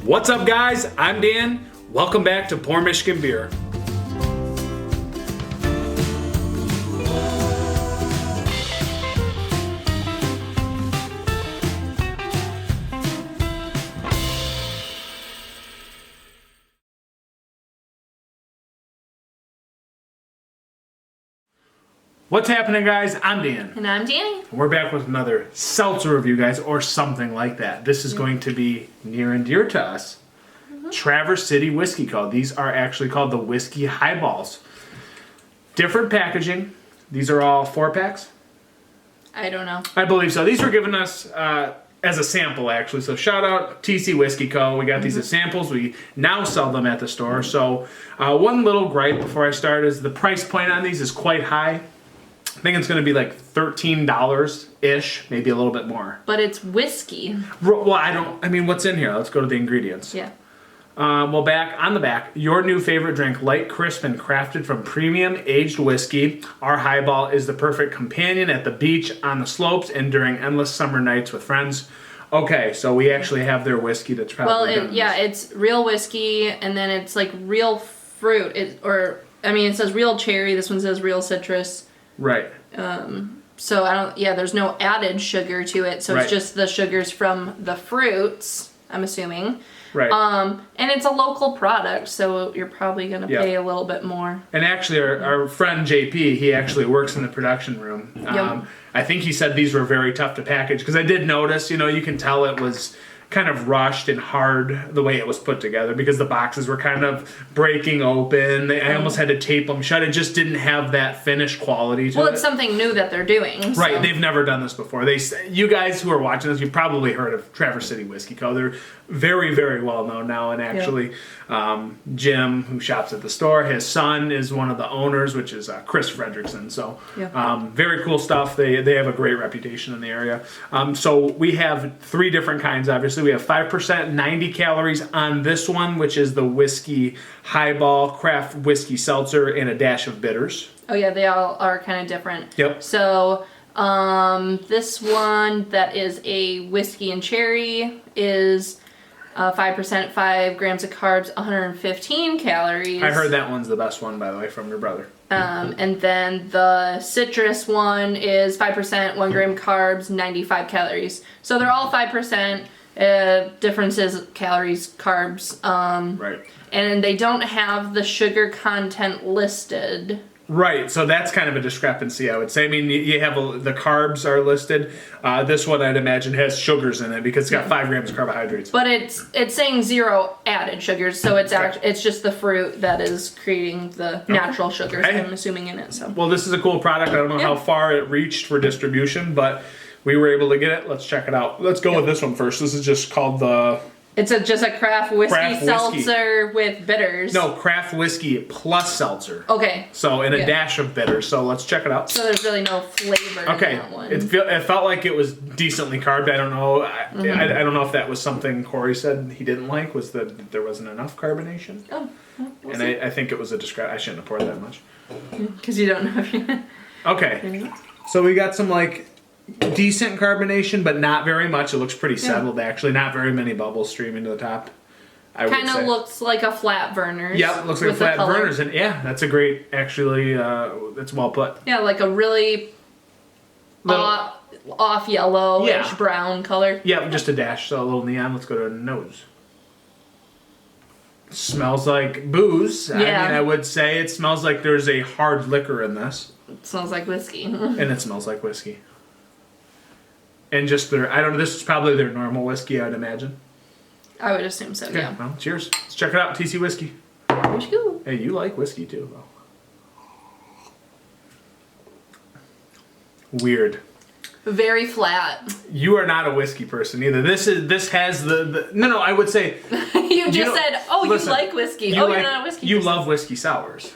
What's up, guys? I'm Dan. Welcome back to Poor Michigan Beer. What's happening, guys? I'm Dan. And I'm Danny. We're back with another seltzer review, guys, or something like that. This is going to be near and dear to us. Traverse City Whiskey Co. These are actually called the Whiskey Highballs. Different packaging. These are all 4-packs? I don't know. I believe so. These were given us as a sample, actually. So shout out TC Whiskey Co. We got these as samples. We now sell them at the store. So one little gripe before I start is the price point on these is quite high. I think it's going to be like $13-ish, maybe a little bit more. But it's whiskey. Well, what's in here? Let's go to the ingredients. Yeah. On the back, your new favorite drink, light, crisp, and crafted from premium aged whiskey. Our highball is the perfect companion at the beach, on the slopes, and during endless summer nights with friends. Okay, so we actually have their whiskey that's probably it's real whiskey, and then it's like real fruit. It says real cherry. This one says real citrus. Right. So there's no added sugar to it, so Right. it's just the sugars from the fruits, I'm assuming. Right. And it's a local product, so you're probably going to pay a little bit more. And actually, our friend JP, he actually works in the production room. Yep. I think he said these were very tough to package, because I did notice, you can tell it was kind of rushed and hard the way it was put together, because the boxes were kind of breaking open. I almost had to tape them shut. It just didn't have that finished quality to it. Well, it's something new that they're doing. Right, so. they've never done this before. You guys who are watching this, you've probably heard of Traverse City Whiskey Co. They're very, very well known now, and actually Jim, who shops at the store, his son is one of the owners, which is Chris Fredrickson. So very cool stuff. They have a great reputation in the area. So we have 3 different kinds, obviously. We have 5%, 90 calories on this one, which is the Whiskey Highball Craft Whiskey Seltzer, and a dash of bitters. Oh yeah, they all are kind of different. Yep. So this one that is a whiskey and cherry is 5%, 5 grams of carbs, 115 calories. I heard that one's the best one, by the way, from your brother. And then the citrus one is 5%, 1 gram carbs, 95 calories. So they're all 5%. Difference is calories, carbs. Right. And they don't have the sugar content listed. Right, so that's kind of a discrepancy, I would say. I mean, you have the carbs are listed. This one, I'd imagine, has sugars in it because it's got 5 grams of carbohydrates. But it's saying 0 added sugars, so it's just the fruit that is creating the natural sugars, I'm assuming, in it. So. Well, this is a cool product. I don't know how far it reached for distribution, but we were able to get it. Let's check it out. Let's go with this one first. This is just called the... It's just a craft whiskey seltzer with bitters. No, craft whiskey plus seltzer. Okay. So, and a dash of bitters. So let's check it out. So there's really no flavor in that one. It felt like it was decently carved. I don't know. I don't know if that was something Corey said he didn't like, was that there wasn't enough carbonation. Oh. We'll and I think it was I shouldn't have poured that much. Because you don't know if you're... Okay. So we got some decent carbonation, but not very much. It looks pretty settled, actually. Not very many bubbles streaming to the top. Kind of looks like a flat Vernors. Yep, looks like a flat Vernors. And that's a great, actually, that's well put. Yeah, like a really off yellowish brown color. Yeah, just a dash, so a little neon. Let's go to the nose. Smells like booze. Yeah. I mean, I would say it smells like there's a hard liquor in this. It smells like whiskey. And it smells like whiskey. And just this is probably their normal whiskey, I would imagine. I would assume so, yeah. Well, cheers. Let's check it out, TC Whiskey. Woo. Hey, you like whiskey too, though. Weird. Very flat. You are not a whiskey person either. This has the No, I would say... you said, listen, you like whiskey. You're not a whiskey person. You love whiskey sours,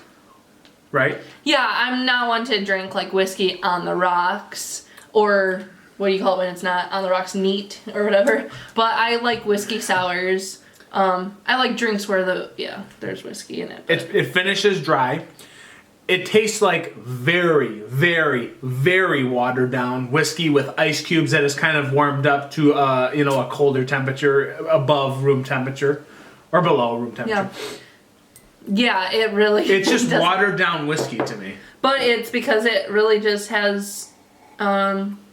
right? Yeah, I'm not one to drink whiskey on the rocks, or... What do you call it when it's not on the rocks, neat or whatever. But I like whiskey sours. I like drinks where there's whiskey in it. It finishes dry. it tastes like very, very, very watered down whiskey with ice cubes that is kind of warmed up to a colder temperature, above room temperature or below room temperature. Yeah, it really. It's just doesn't. watered down whiskey to me. But it's because it really just has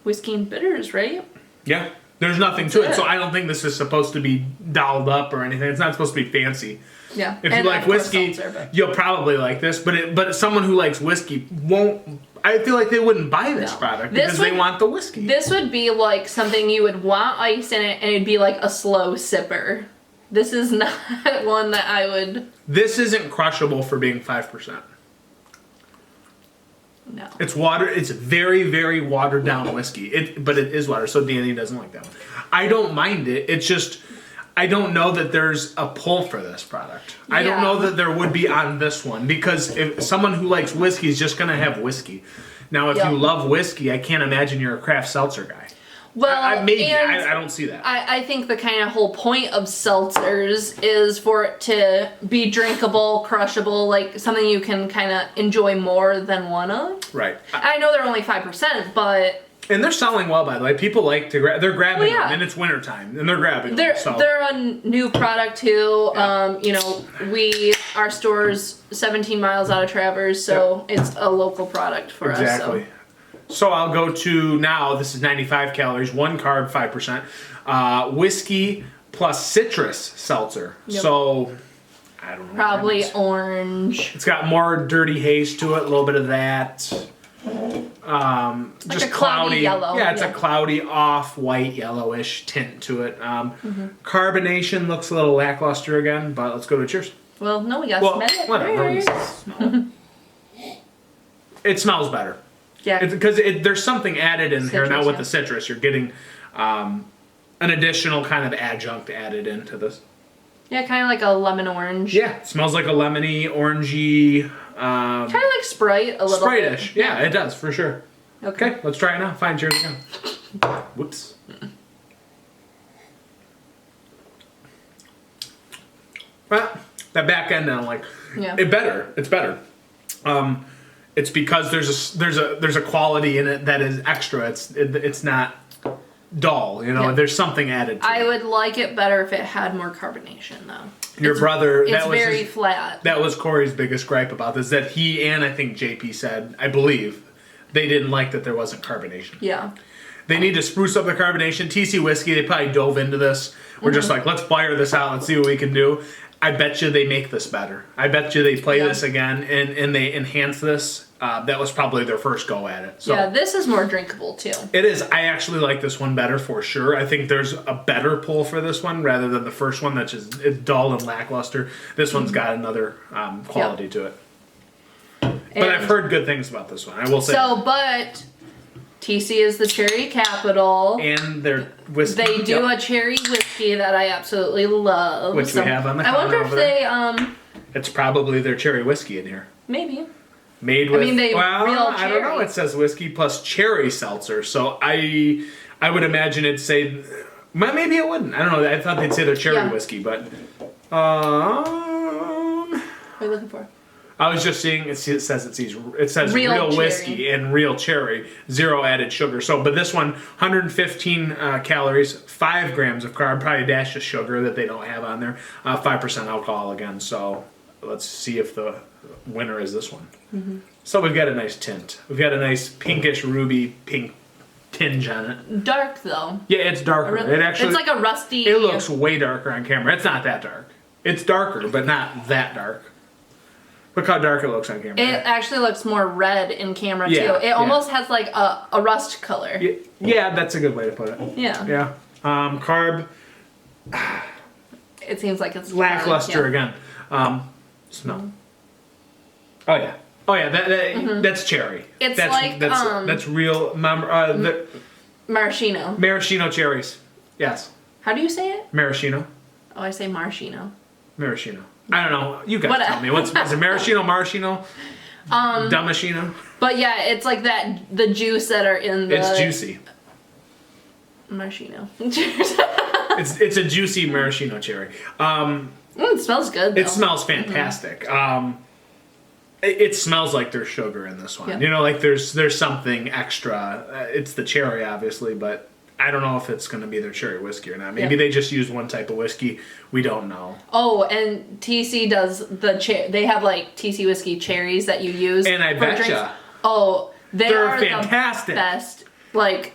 whiskey and bitters, right? Yeah, there's nothing to it. So I don't think this is supposed to be dolled up or anything. It's not supposed to be fancy. Yeah. If you like whiskey, you'll probably like this. But someone who likes whiskey won't. I feel like they wouldn't buy this product because they want the whiskey. This would be like something you would want ice in it, and it'd be like a slow sipper. This is not one that I would. This isn't crushable for being 5%. No. It's water. It's very, very watered down whiskey. But it is water, so Danny doesn't like that one. I don't mind it. It's just I don't know that there's a pull for this product. Yeah. I don't know that there would be on this one because if someone who likes whiskey is just gonna have whiskey. Now, if you love whiskey, I can't imagine you're a craft seltzer guy. Well, I don't see that. I think the kind of whole point of seltzers is for it to be drinkable, crushable, like something you can kind of enjoy more than one of. Right. I know they're only 5%, but... And they're selling well, by the way. People like to grab... They're grabbing them, and it's wintertime, and they're grabbing them. So. They're a new product, too. Yeah. Our store's 17 miles out of Traverse, so it's a local product for us. Exactly. So I'll go to now, this is 95 calories, 1 carb, 5%. Whiskey plus citrus seltzer. Yep. So, I don't know. Probably orange. It's got more dirty haze to it, a little bit of that. Just a cloudy yellow. Yeah, it's a cloudy, off-white, yellowish tint to it. Carbonation looks a little lackluster again, but let's go to cheers. Well, no, we got to smell it. Whatever. It smells better. Yeah, because there's something added in here now with the citrus. You're getting an additional kind of adjunct added into this. Yeah, kind of like a lemon orange. Yeah, it smells like a lemony, orangey. Kind of like Sprite a little Sprite-ish. bit. Yeah, it does for sure. Okay, let's try it now. Fine, cheers again. Whoops. Well, that back end now, like, it's better. It's because there's a quality in it that is extra. It's not dull, you know. Yeah. There's something added to it. I would like it better if it had more carbonation, though. Your brother, it's very flat. That was Corey's biggest gripe about this. That he and I think JP said, I believe, they didn't like that there wasn't carbonation. Yeah. They need to spruce up the carbonation. TC Whiskey, they probably dove into this. We're just like, let's fire this out. Let's see what we can do. I bet you they make this better. I bet you they play this again and they enhance this. That was probably their first go at it. So, yeah, this is more drinkable too. It is. I actually like this one better for sure. I think there's a better pull for this one rather than the first one that's just it's dull and lackluster. This one's got another quality to it. But I've heard good things about this one. I will say. So, but TC is the cherry capital. And their whiskey. They do a cherry whiskey that I absolutely love. Which we have on the counter. I wonder if they It's probably their cherry whiskey in here. Maybe. Made with, real I don't know. cherry. It says whiskey plus cherry seltzer, so I would imagine it'd say, maybe it wouldn't. I don't know. I thought they'd say they're cherry whiskey, but what are you looking for? I was just seeing it says real whiskey and real cherry, 0 added sugar. So, but this one 115 calories, 5 grams of carb, probably a dash of sugar that they don't have on there, 5% alcohol again. So let's see if the winner is this one. Mm-hmm. So we've got a nice tint. We've got a nice pinkish ruby pink tinge on it. Dark though. Yeah, it's darker. It's like a rusty. It looks way darker on camera. It's not that dark. It's darker, but not that dark. Look how dark it looks on camera. It actually looks more red in camera too. It almost has like a rust color. Yeah, that's a good way to put it. Yeah. Yeah. Carb. It seems like it's lackluster again. Smell. Oh yeah. Oh yeah. That's cherry. That's real. Maraschino. Maraschino cherries. Yes. How do you say it? Maraschino. Oh, I say maraschino. Maraschino. I don't know. You guys tell me. Is it maraschino, maraschino? Damasceno? But yeah, it's like that. The juice that are in the. It's juicy. Maraschino. it's a juicy maraschino cherry. It smells good. Though. It smells fantastic. It smells like there's sugar in this one. Yeah. You know, like there's something extra. It's the cherry, obviously, but I don't know if it's going to be their cherry whiskey or not. Maybe they just use one type of whiskey. We don't know. Oh, and TC does they have like TC whiskey cherries that you use. And I betcha. Oh, they're fantastic. The best, like,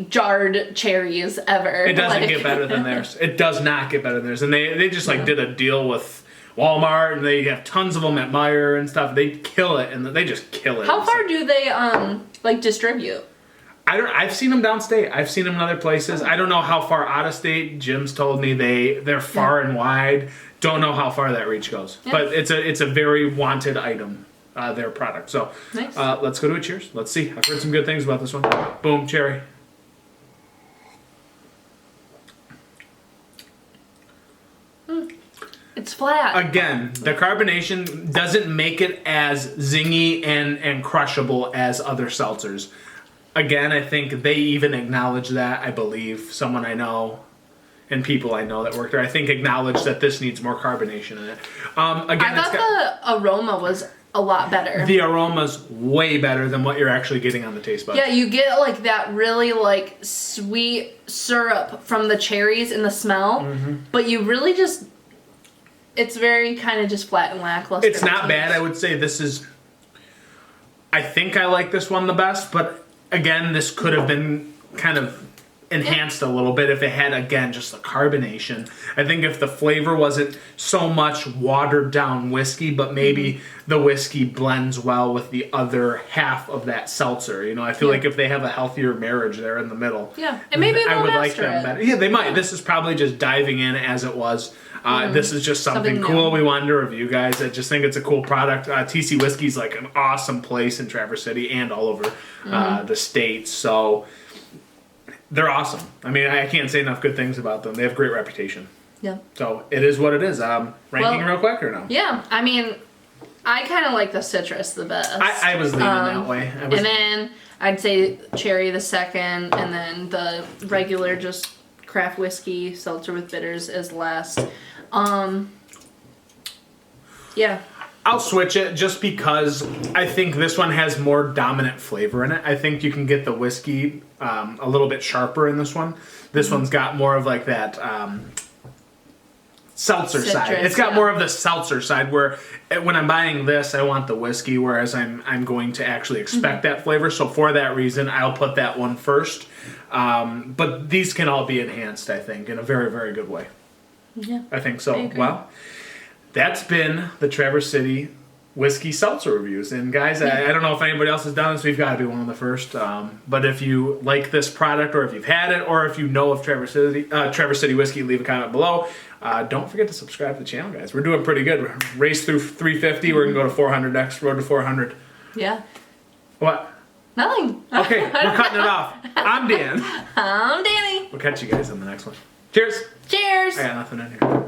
jarred cherries ever. It doesn't like, get better than theirs. It does not get better than theirs. And they just like did a deal with Walmart, and they have tons of them at Meijer and stuff. They kill it, and they just kill it. How far do they like distribute? I've seen them downstate. I've seen them in other places. I don't know how far out of state. Jim's told me they're far and wide. Don't know how far that reach goes. Yeah. But it's a very wanted item, their product. So nice. Let's go to a cheers. Let's see. I've heard some good things about this one. Boom, cherry. It's flat. Again, the carbonation doesn't make it as zingy and crushable as other seltzers. Again, I think they even acknowledge that. I believe someone I know and people I know that work there, I think, acknowledge that this needs more carbonation in it. Again, I thought the aroma was a lot better. The aroma's way better than what you're actually getting on the taste buds. Yeah, you get like that really like sweet syrup from the cherries in the smell, but you really just, it's very kind of just flat and lackluster. It's not bad. I would say this is, I think I like this one the best, but again, this could have been kind of enhanced a little bit if it had, again, just the carbonation. I think if the flavor wasn't so much watered down whiskey, but maybe the whiskey blends well with the other half of that seltzer. You know, I feel like if they have a healthier marriage there in the middle. Yeah, and maybe I would like master them it. better. Yeah, they might. This is probably just diving in as it was. This is just something cool we wanted to review, guys. I just think it's a cool product. TC Whiskey's like an awesome place in Traverse City and all over the States. So they're awesome. I mean, I can't say enough good things about them. They have great reputation. Yeah. So it is what it is. Ranking real quick or no? Yeah, I mean, I kind of like the citrus the best. I was leaning that way. And then I'd say cherry the second, and then the regular just craft whiskey seltzer with bitters is last. Yeah. I'll switch it just because I think this one has more dominant flavor in it. I think you can get the whiskey a little bit sharper in this one. This one's got more of like that seltzer side. It's got more of the seltzer side where when I'm buying this, I want the whiskey, whereas I'm going to actually expect that flavor. So for that reason, I'll put that one first. But these can all be enhanced, I think, in a very, very good way. Yeah. I think so. Well, that's been the Traverse City Whiskey Seltzer reviews. And guys, I don't know if anybody else has done this. We've got to be one of the first. But if you like this product, or if you've had it, or if you know of Traverse City Whiskey, leave a comment below. Don't forget to subscribe to the channel, guys. We're doing pretty good. We're race through 350. We're going to go to 400 next. Road to 400. Yeah. What? Nothing. Okay, we're cutting it off. I'm Dan. I'm Danny. We'll catch you guys on the next one. Cheers. Cheers. I got nothing in here.